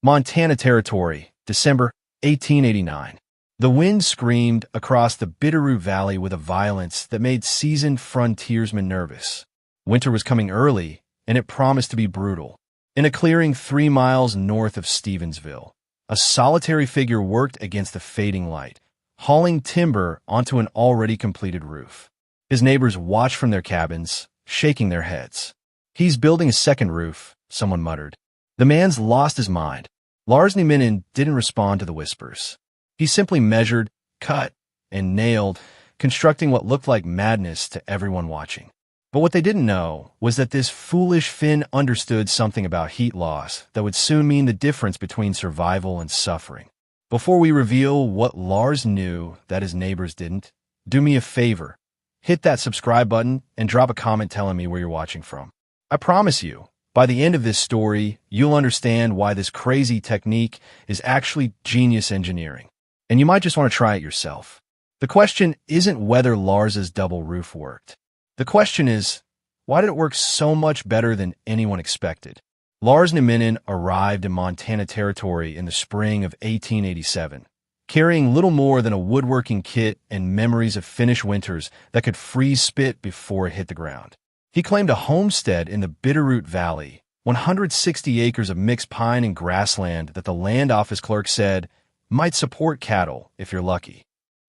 Montana Territory, December 1889. The wind screamed across the Bitterroot Valley with a violence that made seasoned frontiersmen nervous. Winter was coming early, and it promised to be brutal. In a clearing 3 miles north of Stevensville, a solitary figure worked against the fading light, hauling timber onto an already completed roof. His neighbors watched from their cabins, shaking their heads. "He's building a second roof," someone muttered. "The man's lost his mind." Lars Minon didn't respond to the whispers. He simply measured, cut, and nailed, constructing what looked like madness to everyone watching. But what they didn't know was that this foolish Finn understood something about heat loss that would soon mean the difference between survival and suffering. Before we reveal what Lars knew that his neighbors didn't, do me a favor. Hit that subscribe button and drop a comment telling me where you're watching from. I promise you, by the end of this story, you'll understand why this crazy technique is actually genius engineering. And you might just want to try it yourself. The question isn't whether Lars's double roof worked. The question is, why did it work so much better than anyone expected? Lars Minon arrived in Montana Territory in the spring of 1887, carrying little more than a woodworking kit and memories of Finnish winters that could freeze spit before it hit the ground. He claimed a homestead in the Bitterroot Valley, 160 acres of mixed pine and grassland that the land office clerk said might support cattle if you're lucky.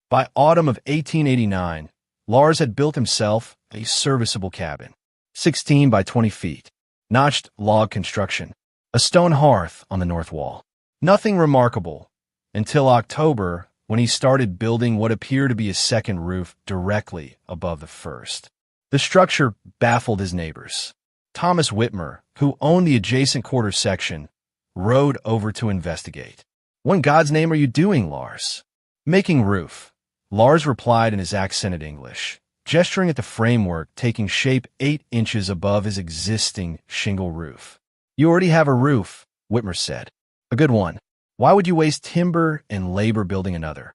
By autumn of 1889, Lars had built himself a serviceable cabin, 16 by 20 feet, notched log construction, a stone hearth on the north wall. Nothing remarkable until October, when he started building what appeared to be a second roof directly above the first. The structure baffled his neighbors. Thomas Whitmer, who owned the adjacent quarter section, rode over to investigate. "What in God's name are you doing, Lars?" "Making roof," Lars replied in his accented English, gesturing at the framework taking shape 8 inches above his existing shingle roof. "You already have a roof," Whitmer said. "A good one. Why would you waste timber and labor building another?"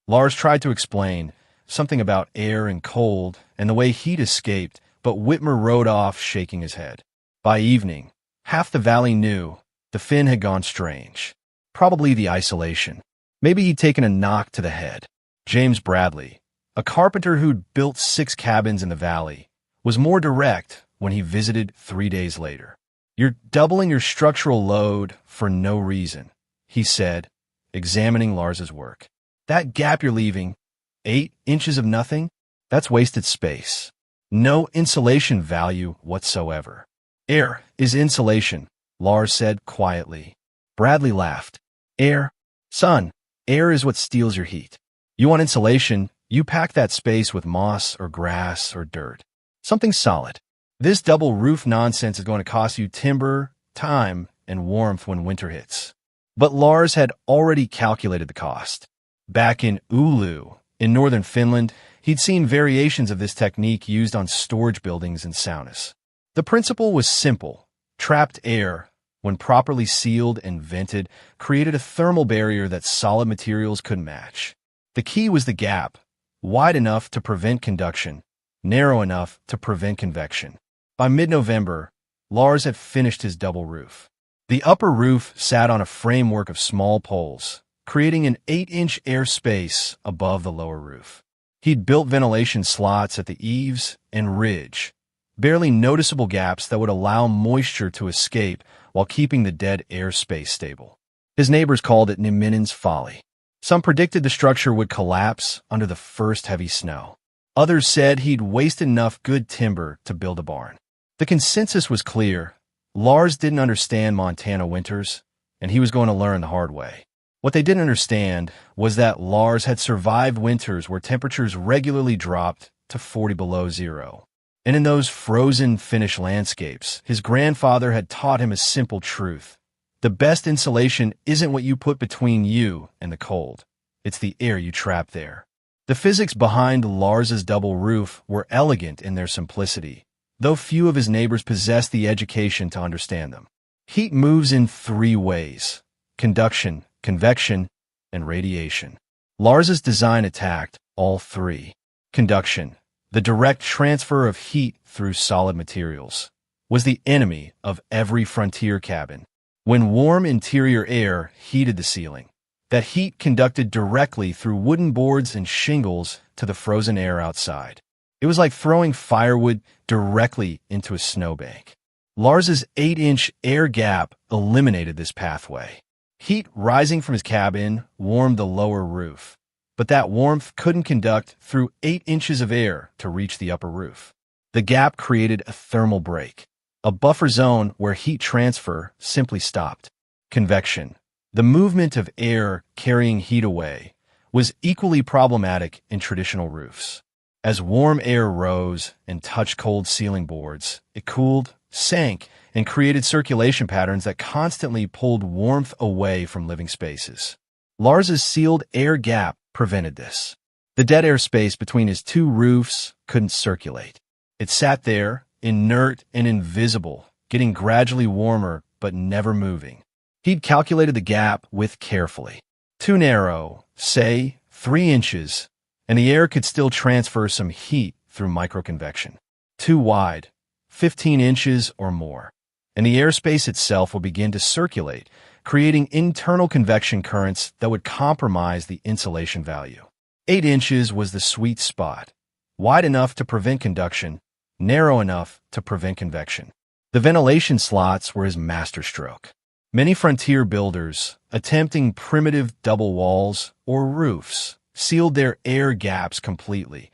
Lars tried to explain something about air and cold and the way heat escaped, but Whitmer rode off, shaking his head. By evening, half the valley knew the Finn had gone strange. Probably the isolation. Maybe he'd taken a knock to the head. James Bradley, a carpenter who'd built 6 cabins in the valley, was more direct when he visited 3 days later. "You're doubling your structural load for no reason," he said, examining Lars's work. "That gap you're leaving, 8 inches of nothing, that's wasted space. No insulation value whatsoever." "Air is insulation," Lars said quietly. Bradley laughed. "Air? Son, air is what steals your heat. You want insulation, you pack that space with moss or grass or dirt. Something solid. This double roof nonsense is going to cost you timber, time, and warmth when winter hits." But Lars had already calculated the cost. Back in Oulu, in northern Finland, he'd seen variations of this technique used on storage buildings and saunas. The principle was simple. Trapped air, when properly sealed and vented, created a thermal barrier that solid materials couldn't match. The key was the gap, wide enough to prevent conduction, narrow enough to prevent convection. By mid-November, Lars had finished his double roof. The upper roof sat on a framework of small poles, creating an 8-inch air space above the lower roof. He'd built ventilation slots at the eaves and ridge, barely noticeable gaps that would allow moisture to escape while keeping the dead air space stable. His neighbors called it Minon's folly. Some predicted the structure would collapse under the first heavy snow. Others said he'd wasted enough good timber to build a barn. The consensus was clear. Lars didn't understand Montana winters, and he was going to learn the hard way. What they didn't understand was that Lars had survived winters where temperatures regularly dropped to 40 below zero. And in those frozen Finnish landscapes, his grandfather had taught him a simple truth. The best insulation isn't what you put between you and the cold. It's the air you trap there. The physics behind Lars's double roof were elegant in their simplicity, though few of his neighbors possessed the education to understand them. Heat moves in 3 ways: conduction, convection, and radiation. Lars's design attacked all 3. Conduction, the direct transfer of heat through solid materials, was the enemy of every frontier cabin. When warm interior air heated the ceiling, that heat conducted directly through wooden boards and shingles to the frozen air outside. It was like throwing firewood directly into a snowbank. Lars's 8-inch air gap eliminated this pathway. Heat rising from his cabin warmed the lower roof, but that warmth couldn't conduct through 8 inches of air to reach the upper roof. The gap created a thermal break, a buffer zone where heat transfer simply stopped. Convection, the movement of air carrying heat away, was equally problematic in traditional roofs. As warm air rose and touched cold ceiling boards, it cooled, sank, and created circulation patterns that constantly pulled warmth away from living spaces. Lars's sealed air gap prevented this. The dead air space between his two roofs couldn't circulate. It sat there, inert and invisible, getting gradually warmer but never moving. He'd calculated the gap width carefully. Too narrow, say 3 inches, and the air could still transfer some heat through microconvection. Too wide, 15 inches or more, and the airspace itself would begin to circulate, creating internal convection currents that would compromise the insulation value. 8 inches was the sweet spot, wide enough to prevent conduction, narrow enough to prevent convection. The ventilation slots were his masterstroke. Many frontier builders, attempting primitive double walls or roofs, sealed their air gaps completely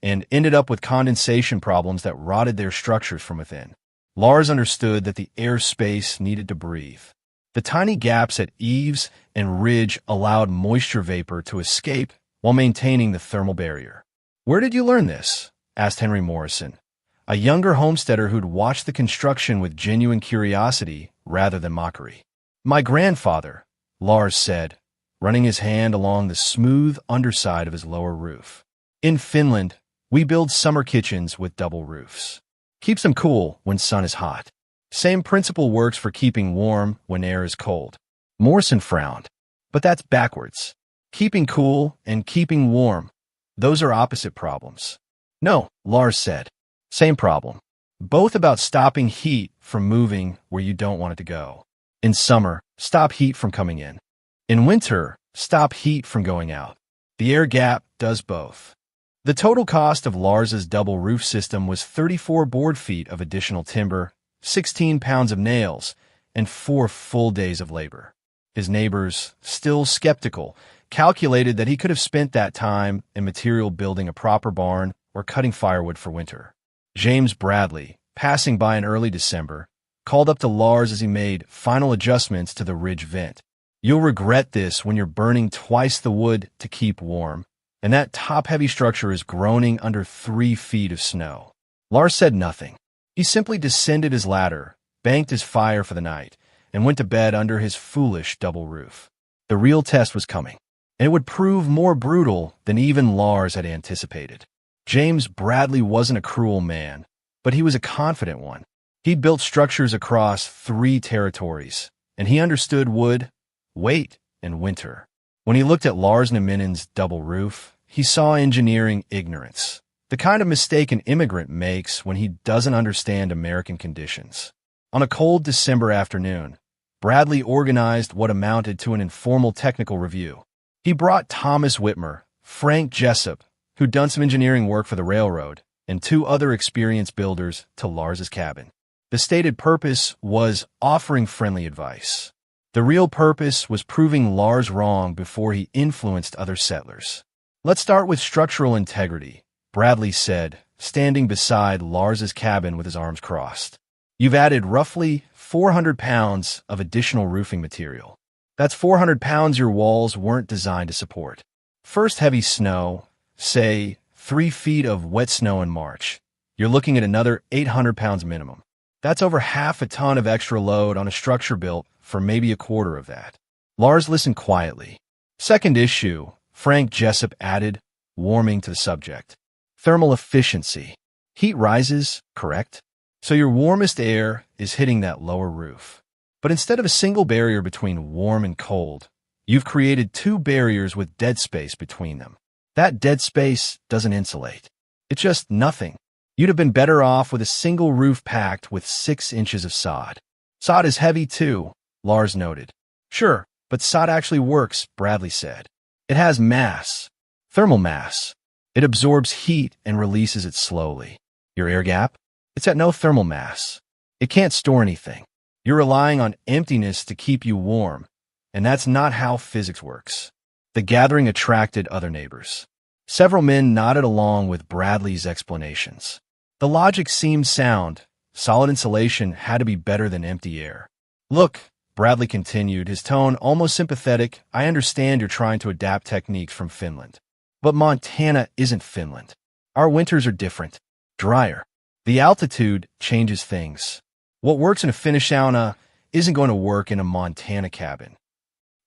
and ended up with condensation problems that rotted their structures from within. Lars understood that the air space needed to breathe. The tiny gaps at eaves and ridge allowed moisture vapor to escape while maintaining the thermal barrier. "Where did you learn this?" asked Henry Morrison, a younger homesteader who'd watched the construction with genuine curiosity rather than mockery. "My grandfather," Lars said, running his hand along the smooth underside of his lower roof. "In Finland, we build summer kitchens with double roofs. Keeps them cool when sun is hot. Same principle works for keeping warm when air is cold." Morrison frowned. "But that's backwards. Keeping cool and keeping warm, those are opposite problems." "No," Lars said. "Same problem. Both about stopping heat from moving where you don't want it to go. In summer, stop heat from coming in. In winter, stop heat from going out. The air gap does both." The total cost of Lars's double roof system was 34 board feet of additional timber, 16 pounds of nails, and 4 full days of labor. His neighbors, still skeptical, calculated that he could have spent that time and material building a proper barn or cutting firewood for winter. James Bradley, passing by in early December, called up to Lars as he made final adjustments to the ridge vent. "You'll regret this when you're burning twice the wood to keep warm, and that top-heavy structure is groaning under 3 feet of snow." Lars said nothing. He simply descended his ladder, banked his fire for the night, and went to bed under his foolish double roof. The real test was coming, and it would prove more brutal than even Lars had anticipated. James Bradley wasn't a cruel man, but he was a confident one. He'd built structures across 3 territories, and he understood wood, weight, and winter. When he looked at Lars Minon's double roof, he saw engineering ignorance, the kind of mistake an immigrant makes when he doesn't understand American conditions. On a cold December afternoon, Bradley organized what amounted to an informal technical review. He brought Thomas Whitmer, Frank Jessup, who'd done some engineering work for the railroad, and 2 other experienced builders to Lars's cabin. The stated purpose was offering friendly advice. The real purpose was proving Lars wrong before he influenced other settlers. "Let's start with structural integrity," Bradley said, standing beside Lars's cabin with his arms crossed. "You've added roughly 400 pounds of additional roofing material. That's 400 pounds your walls weren't designed to support. First heavy snow, say 3 feet of wet snow in March, you're looking at another 800 pounds minimum. That's over half a ton of extra load on a structure built for maybe a quarter of that." Lars listened quietly. "Second issue," Frank Jessup added, warming to the subject. "Thermal efficiency. Heat rises, correct? So your warmest air is hitting that lower roof. But instead of a single barrier between warm and cold, you've created 2 barriers with dead space between them. That dead space doesn't insulate. It's just nothing. You'd have been better off with a single roof packed with 6 inches of sod. Sod is heavy too, Lars noted. Sure, but sod actually works, Bradley said. It has mass, thermal mass. It absorbs heat and releases it slowly. Your air gap? It's at no thermal mass. It can't store anything. You're relying on emptiness to keep you warm, and that's not how physics works. The gathering attracted other neighbors. Several men nodded along with Bradley's explanations. The logic seemed sound. Solid insulation had to be better than empty air. Look, Bradley continued, his tone almost sympathetic, I understand you're trying to adapt techniques from Finland. But Montana isn't Finland. Our winters are different, drier. The altitude changes things. What works in a Finnish sauna isn't going to work in a Montana cabin.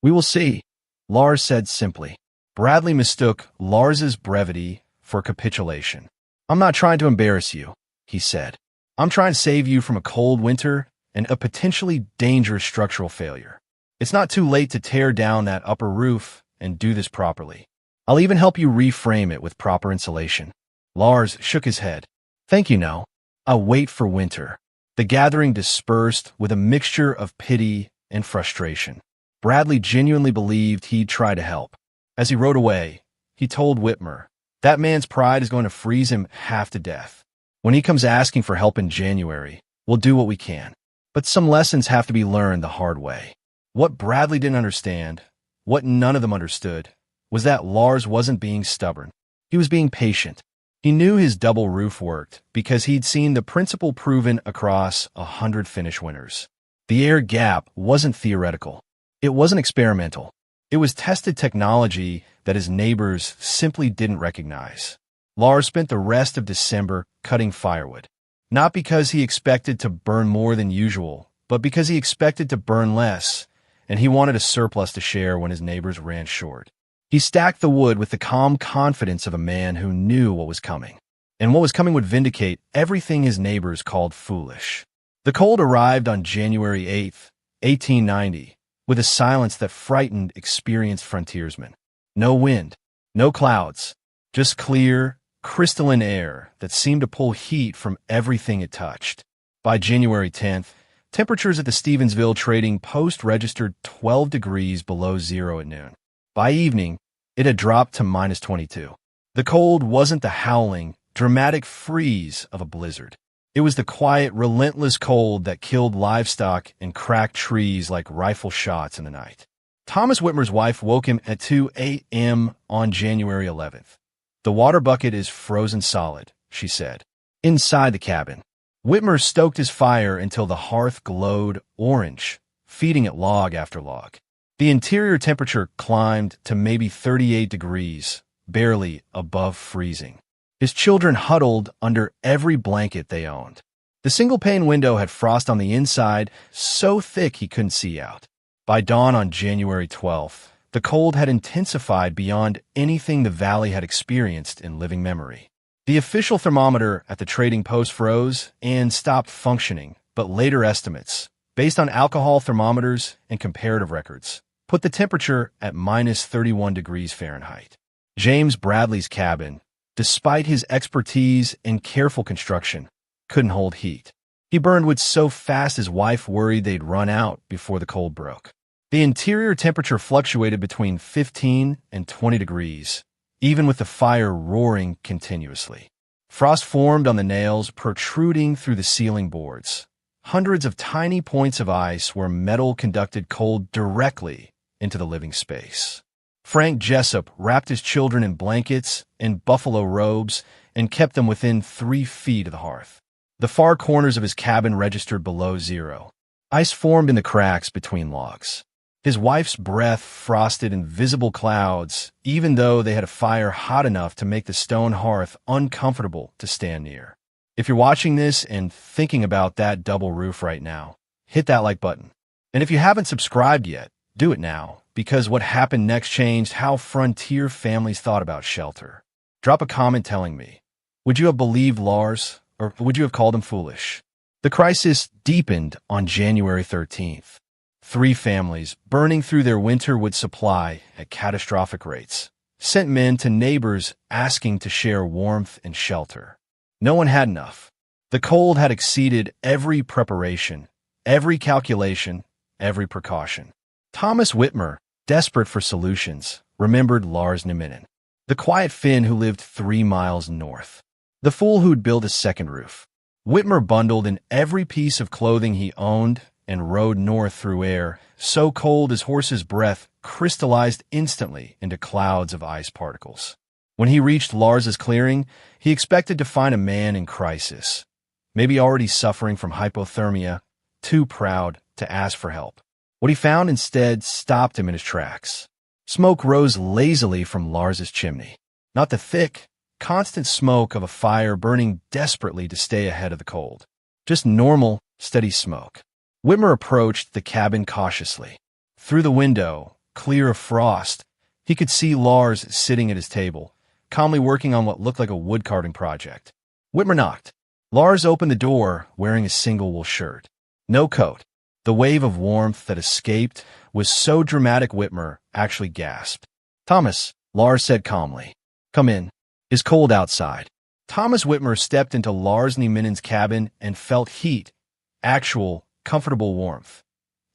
We will see, Lars said simply. Bradley mistook Lars's brevity for capitulation. I'm not trying to embarrass you, he said. I'm trying to save you from a cold winter and a potentially dangerous structural failure. It's not too late to tear down that upper roof and do this properly. I'll even help you reframe it with proper insulation. Lars shook his head. Thank you, no. I'll wait for winter. The gathering dispersed with a mixture of pity and frustration. Bradley genuinely believed he'd try to help. As he rode away, he told Whitmer, that man's pride is going to freeze him half to death. When he comes asking for help in January, we'll do what we can. But some lessons have to be learned the hard way. What Bradley didn't understand, what none of them understood, was that Lars wasn't being stubborn. He was being patient. He knew his double roof worked because he'd seen the principle proven across 100 Finnish winters. The air gap wasn't theoretical. It wasn't experimental. It was tested technology that his neighbors simply didn't recognize. Lars spent the rest of December cutting firewood. Not because he expected to burn more than usual, but because he expected to burn less, and he wanted a surplus to share when his neighbors ran short. He stacked the wood with the calm confidence of a man who knew what was coming, and what was coming would vindicate everything his neighbors called foolish. The cold arrived on January 8th, 1890, with a silence that frightened experienced frontiersmen. No wind, no clouds, just clear, crystalline air that seemed to pull heat from everything it touched. By January 10th, temperatures at the Stevensville trading post registered 12 degrees below zero at noon. By evening, it had dropped to minus 22. The cold wasn't the howling, dramatic freeze of a blizzard. It was the quiet, relentless cold that killed livestock and cracked trees like rifle shots in the night. Thomas Whitmer's wife woke him at 2 a.m. on January 11th. The water bucket is frozen solid, she said. Inside the cabin, Whitmer stoked his fire until the hearth glowed orange, feeding it log after log. The interior temperature climbed to maybe 38 degrees, barely above freezing. His children huddled under every blanket they owned. The single-pane window had frost on the inside, so thick he couldn't see out. By dawn on January 12th, the cold had intensified beyond anything the valley had experienced in living memory. The official thermometer at the trading post froze and stopped functioning, but later estimates, based on alcohol thermometers and comparative records, put the temperature at minus 31 degrees Fahrenheit. James Bradley's cabin, despite his expertise and careful construction, couldn't hold heat. He burned wood so fast his wife worried they'd run out before the cold broke. The interior temperature fluctuated between 15 and 20 degrees, even with the fire roaring continuously. Frost formed on the nails protruding through the ceiling boards. Hundreds of tiny points of ice where metal conducted cold directly into the living space. Frank Jessup wrapped his children in blankets and buffalo robes and kept them within 3 feet of the hearth. The far corners of his cabin registered below zero. Ice formed in the cracks between logs. His wife's breath frosted invisible clouds, even though they had a fire hot enough to make the stone hearth uncomfortable to stand near. If you're watching this and thinking about that double roof right now, hit that like button. And if you haven't subscribed yet, do it now, because what happened next changed how frontier families thought about shelter. Drop a comment telling me, would you have believed Lars, or would you have called him foolish? The crisis deepened on January 13th. 3 families, burning through their winter wood supply at catastrophic rates, sent men to neighbors asking to share warmth and shelter. No one had enough. The cold had exceeded every preparation, every calculation, every precaution. Thomas Whitmer, desperate for solutions, remembered Lars Minon, the quiet Finn who lived 3 miles north, the fool who'd built a second roof. Whitmer bundled in every piece of clothing he owned and rode north through air, so cold his horse's breath crystallized instantly into clouds of ice particles. When he reached Lars's clearing, he expected to find a man in crisis, maybe already suffering from hypothermia, too proud to ask for help. What he found instead stopped him in his tracks. Smoke rose lazily from Lars's chimney, not the thick, constant smoke of a fire burning desperately to stay ahead of the cold. Just normal, steady smoke. Whitmer approached the cabin cautiously. Through the window, clear of frost, he could see Lars sitting at his table, calmly working on what looked like a wood-carving project. Whitmer knocked. Lars opened the door, wearing a single wool shirt. No coat. The wave of warmth that escaped was so dramatic Whitmer actually gasped. "Thomas," Lars said calmly. "Come in. It's cold outside." Thomas Whitmer stepped into Lars Minon's cabin and felt heat, actual, comfortable warmth,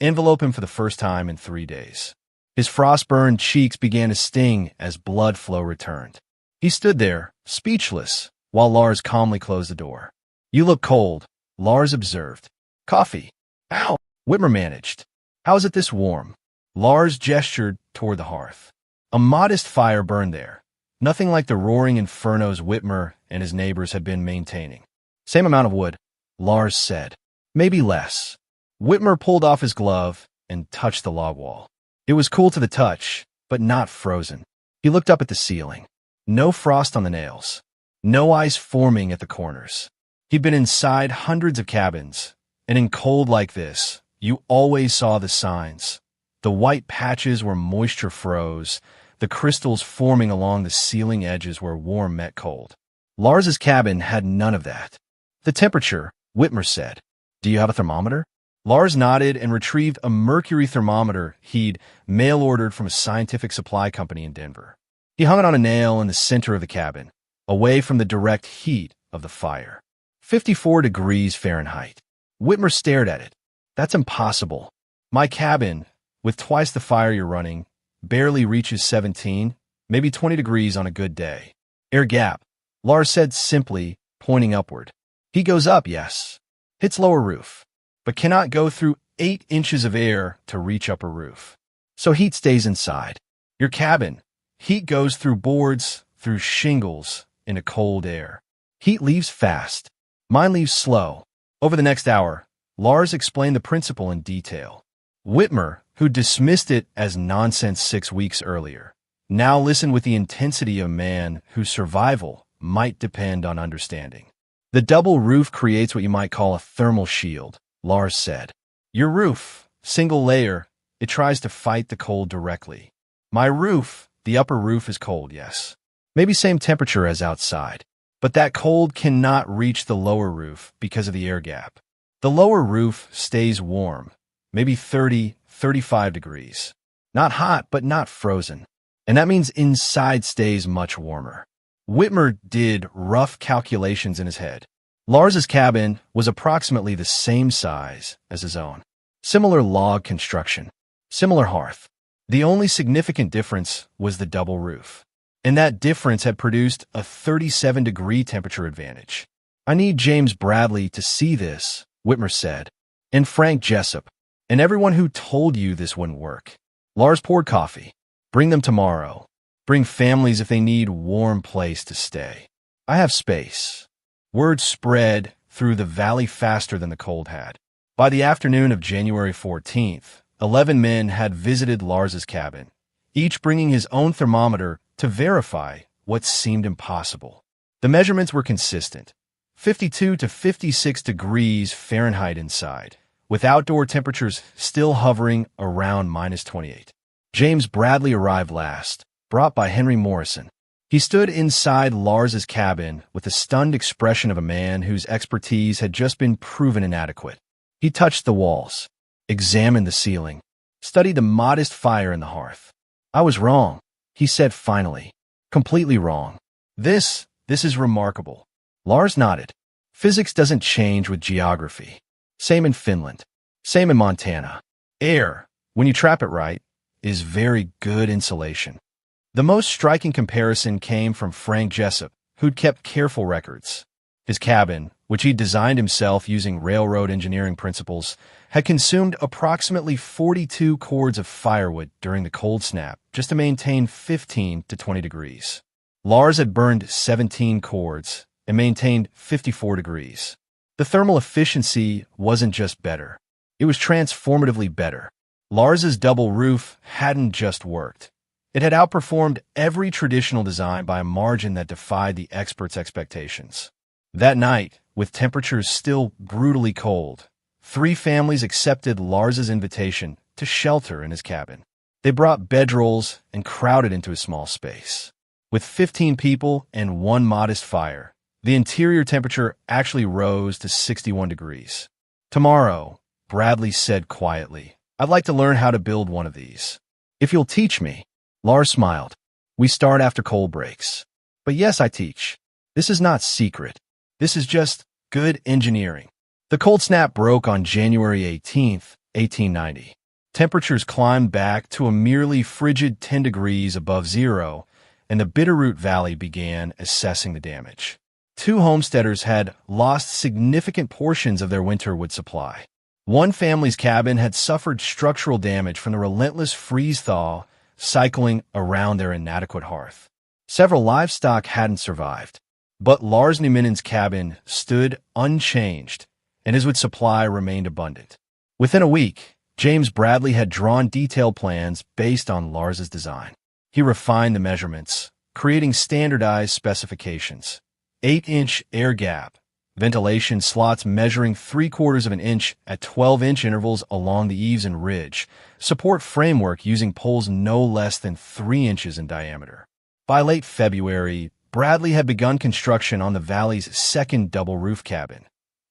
envelope him for the first time in 3 days. His frost-burned cheeks began to sting as blood flow returned. He stood there, speechless, while Lars calmly closed the door. "You look cold," Lars observed. "Coffee." "Ow," Whitmer managed. "How is it this warm?" Lars gestured toward the hearth. A modest fire burned there, nothing like the roaring infernos Whitmer and his neighbors had been maintaining. "Same amount of wood," Lars said. "Maybe less." Whitmer pulled off his glove and touched the log wall. It was cool to the touch, but not frozen. He looked up at the ceiling. No frost on the nails. No ice forming at the corners. He'd been inside hundreds of cabins, and in cold like this, you always saw the signs. The white patches where moisture froze, the crystals forming along the ceiling edges where warm met cold. Lars's cabin had none of that. "The temperature," Whitmer said. "Do you have a thermometer?" Lars nodded and retrieved a mercury thermometer he'd mail-ordered from a scientific supply company in Denver. He hung it on a nail in the center of the cabin, away from the direct heat of the fire. 54 degrees Fahrenheit. Whitmer stared at it. "That's impossible. My cabin, with twice the fire you're running, barely reaches 17, maybe 20 degrees on a good day." "Air gap," Lars said simply, pointing upward. "Heat goes up, yes. Hits lower roof, but cannot go through 8 inches of air to reach upper roof. So heat stays inside. Your cabin, heat goes through boards, through shingles, into cold air. Heat leaves fast. Mine leaves slow." Over the next hour, Lars explained the principle in detail. Whitmer, who dismissed it as nonsense 6 weeks earlier, now listened with the intensity of a man whose survival might depend on understanding. "The double roof creates what you might call a thermal shield," Lars said. "Your roof, single layer, it tries to fight the cold directly. My roof, the upper roof is cold, yes. Maybe same temperature as outside. But that cold cannot reach the lower roof because of the air gap. The lower roof stays warm, maybe 30, 35 degrees. Not hot, but not frozen. And that means inside stays much warmer." Whitmer did rough calculations in his head. Lars's cabin was approximately the same size as his own. Similar log construction, similar hearth. The only significant difference was the double roof. And that difference had produced a 37-degree temperature advantage. "I need James Bradley to see this," Whitmer said, "and Frank Jessup, and everyone who told you this wouldn't work." Lars poured coffee. "Bring them tomorrow. Bring families if they need warm place to stay. I have space." Word spread through the valley faster than the cold had. By the afternoon of January 14th, 11 men had visited Lars's cabin, each bringing his own thermometer to verify what seemed impossible. The measurements were consistent, 52 to 56 degrees Fahrenheit inside, with outdoor temperatures still hovering around -28. James Bradley arrived last, brought by Henry Morrison. He stood inside Lars's cabin with the stunned expression of a man whose expertise had just been proven inadequate. He touched the walls, examined the ceiling, studied the modest fire in the hearth. "I was wrong," he said finally. "Completely wrong. This is remarkable." Lars nodded. "Physics doesn't change with geography. Same in Finland. Same in Montana. Air, when you trap it right, is very good insulation. The most striking comparison came from Frank Jessup, who'd kept careful records. His cabin, which he'd designed himself using railroad engineering principles, had consumed approximately 42 cords of firewood during the cold snap just to maintain 15 to 20 degrees. Lars had burned 17 cords and maintained 54 degrees. The thermal efficiency wasn't just better. It was transformatively better. Lars's double roof hadn't just worked. It had outperformed every traditional design by a margin that defied the experts' expectations. That night, with temperatures still brutally cold, 3 families accepted Lars's invitation to shelter in his cabin. They brought bedrolls and crowded into his small space. With 15 people and 1 modest fire, the interior temperature actually rose to 61 degrees. "Tomorrow," Bradley said quietly, "I'd like to learn how to build one of these. If you'll teach me." Lars smiled. "We start after cold breaks. But yes, I teach. This is not secret. This is just good engineering." The cold snap broke on January 18th, 1890. Temperatures climbed back to a merely frigid 10 degrees above zero, and the Bitterroot Valley began assessing the damage. 2 homesteaders had lost significant portions of their winter wood supply. One family's cabin had suffered structural damage from the relentless freeze-thaw cycling around their inadequate hearth. Several livestock hadn't survived. But Lars Minon's cabin stood unchanged, and his wood supply remained abundant. Within a week, James Bradley had drawn detailed plans based on Lars's design. He refined the measurements, creating standardized specifications: 8-inch air gap, ventilation slots measuring 3/4 of an inch at 12-inch intervals along the eaves and ridge, support framework using poles no less than 3 inches in diameter. By late February, Bradley had begun construction on the valley's second double-roof cabin.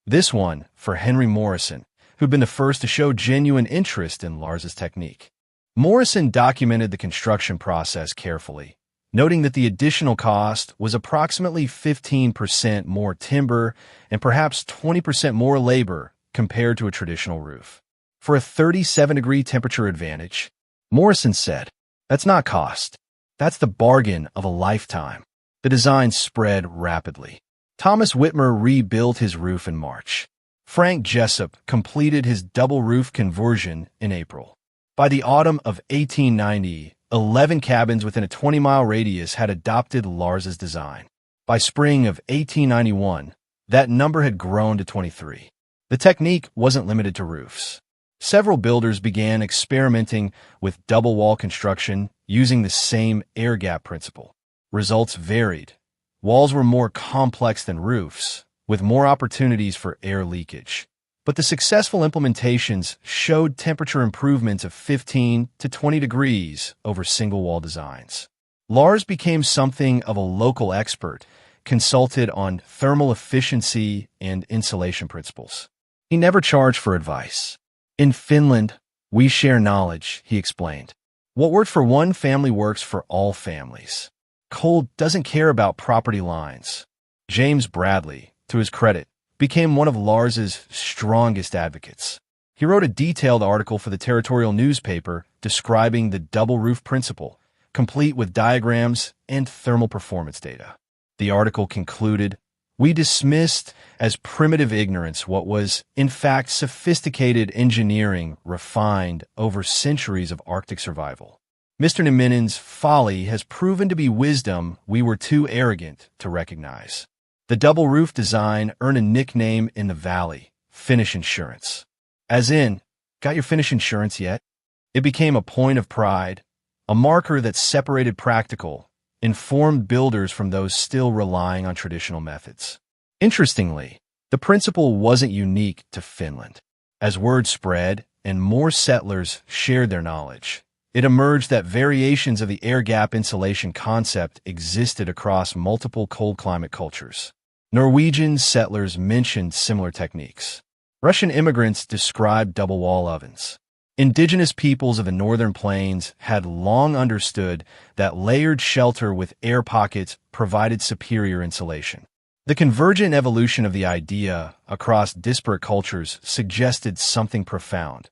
This one for Henry Morrison, who'd been the first to show genuine interest in Lars's technique. Morrison documented the construction process carefully, noting that the additional cost was approximately 15% more timber and perhaps 20% more labor compared to a traditional roof. For a 37-degree temperature advantage, Morrison said, "That's not cost. That's the bargain of a lifetime." The design spread rapidly. Thomas Whitmer rebuilt his roof in March. Frank Jessup completed his double roof conversion in April. By the autumn of 1890, 11 cabins within a 20-mile radius had adopted Lars's design. By spring of 1891, that number had grown to 23. The technique wasn't limited to roofs. Several builders began experimenting with double-wall construction using the same air gap principle. Results varied. Walls were more complex than roofs, with more opportunities for air leakage. But the successful implementations showed temperature improvements of 15 to 20 degrees over single-wall designs. Lars became something of a local expert, consulted on thermal efficiency and insulation principles. He never charged for advice. "In Finland, we share knowledge," he explained. "What worked for one family works for all families. Cold doesn't care about property lines." James Bradley, to his credit, became one of Lars's strongest advocates. He wrote a detailed article for the territorial newspaper describing the double roof principle, complete with diagrams and thermal performance data. The article concluded, "We dismissed as primitive ignorance what was, in fact, sophisticated engineering refined over centuries of Arctic survival. Mr. Minon's folly has proven to be wisdom we were too arrogant to recognize." The double roof design earned a nickname in the valley, Finnish Insurance. As in, got your Finnish insurance yet? It became a point of pride, a marker that separated practical, informed builders from those still relying on traditional methods. Interestingly, the principle wasn't unique to Finland. As word spread and more settlers shared their knowledge, it emerged that variations of the air gap insulation concept existed across multiple cold climate cultures. Norwegian settlers mentioned similar techniques. Russian immigrants described double wall ovens. Indigenous peoples of the northern plains had long understood that layered shelter with air pockets provided superior insulation. The convergent evolution of the idea across disparate cultures suggested something profound.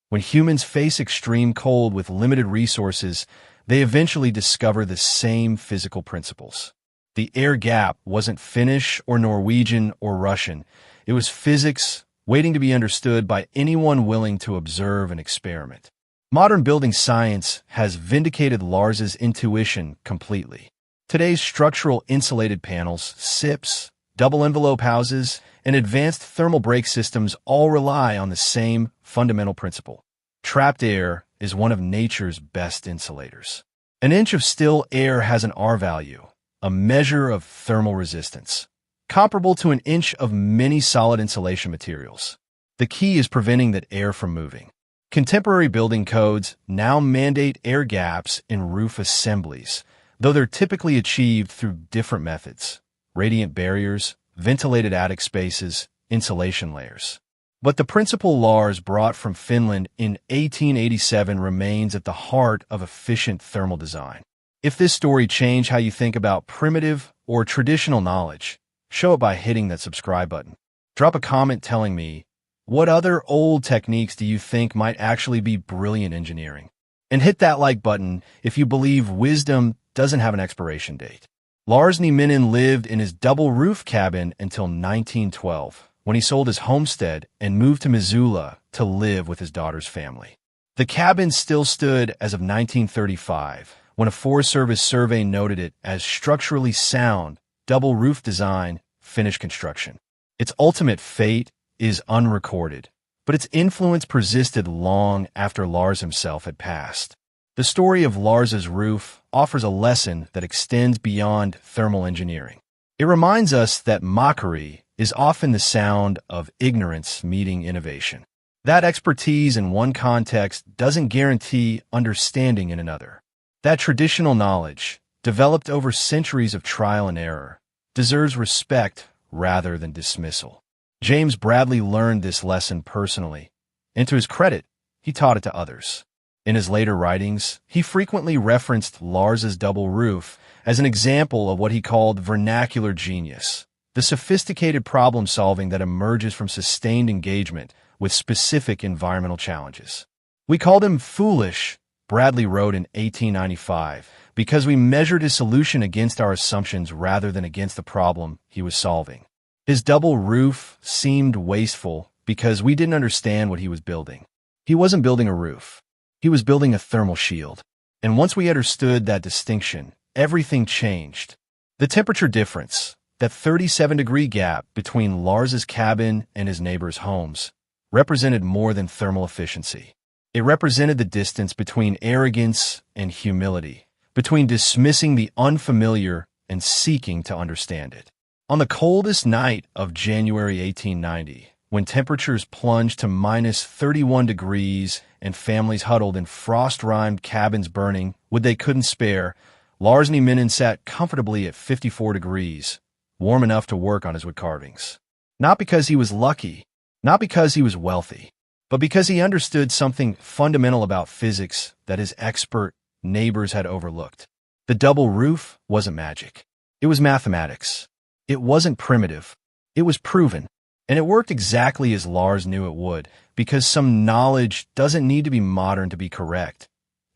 When humans face extreme cold with limited resources, they eventually discover the same physical principles. The air gap wasn't Finnish or Norwegian or Russian. It was physics waiting to be understood by anyone willing to observe and experiment. Modern building science has vindicated Lars's intuition completely. Today's structural insulated panels, SIPs, double envelope houses, and advanced thermal brake systems all rely on the same fundamental principle. Trapped air is one of nature's best insulators. An inch of still air has an R value, a measure of thermal resistance, comparable to an inch of many solid insulation materials. The key is preventing that air from moving. Contemporary building codes now mandate air gaps in roof assemblies, though they're typically achieved through different methods: radiant barriers, ventilated attic spaces, insulation layers. But the principle Lars brought from Finland in 1887 remains at the heart of efficient thermal design. If this story changed how you think about primitive or traditional knowledge, show it by hitting that subscribe button. Drop a comment telling me, what other old techniques do you think might actually be brilliant engineering? And hit that like button if you believe wisdom doesn't have an expiration date. Lars Minon lived in his double roof cabin until 1912, when he sold his homestead and moved to Missoula to live with his daughter's family. The cabin still stood as of 1935, when a Forest Service survey noted it as structurally sound, double roof design, finished construction. Its ultimate fate is unrecorded, but its influence persisted long after Lars himself had passed. The story of Lars's roof offers a lesson that extends beyond thermal engineering. It reminds us that mockery is often the sound of ignorance meeting innovation. That expertise in one context doesn't guarantee understanding in another. That traditional knowledge, developed over centuries of trial and error, deserves respect rather than dismissal. James Bradley learned this lesson personally, and to his credit, he taught it to others. In his later writings, he frequently referenced Lars's double roof as an example of what he called vernacular genius, the sophisticated problem-solving that emerges from sustained engagement with specific environmental challenges. We called him foolish, Bradley wrote in 1895, because we measured his solution against our assumptions rather than against the problem he was solving. His double roof seemed wasteful because we didn't understand what he was building. He wasn't building a roof. He was building a thermal shield. And once we understood that distinction, everything changed. The temperature difference, that 37-degree gap between Lars's cabin and his neighbors' homes, represented more than thermal efficiency. It represented the distance between arrogance and humility, between dismissing the unfamiliar and seeking to understand it. On the coldest night of January 1890, when temperatures plunged to minus 31 degrees and families huddled in frost-rimed cabins burning wood they couldn't spare, Lars Minon sat comfortably at 54 degrees, warm enough to work on his wood carvings. Not because he was lucky, not because he was wealthy, but because he understood something fundamental about physics that his expert neighbors had overlooked. The double roof wasn't magic. It was mathematics. It wasn't primitive. It was proven. And it worked exactly as Lars knew it would, because some knowledge doesn't need to be modern to be correct.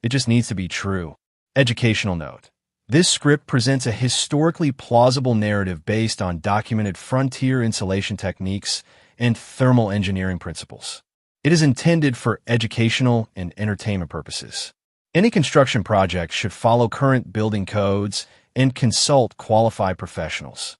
It just needs to be true. Educational note. This script presents a historically plausible narrative based on documented frontier insulation techniques and thermal engineering principles. It is intended for educational and entertainment purposes. Any construction project should follow current building codes and consult qualified professionals.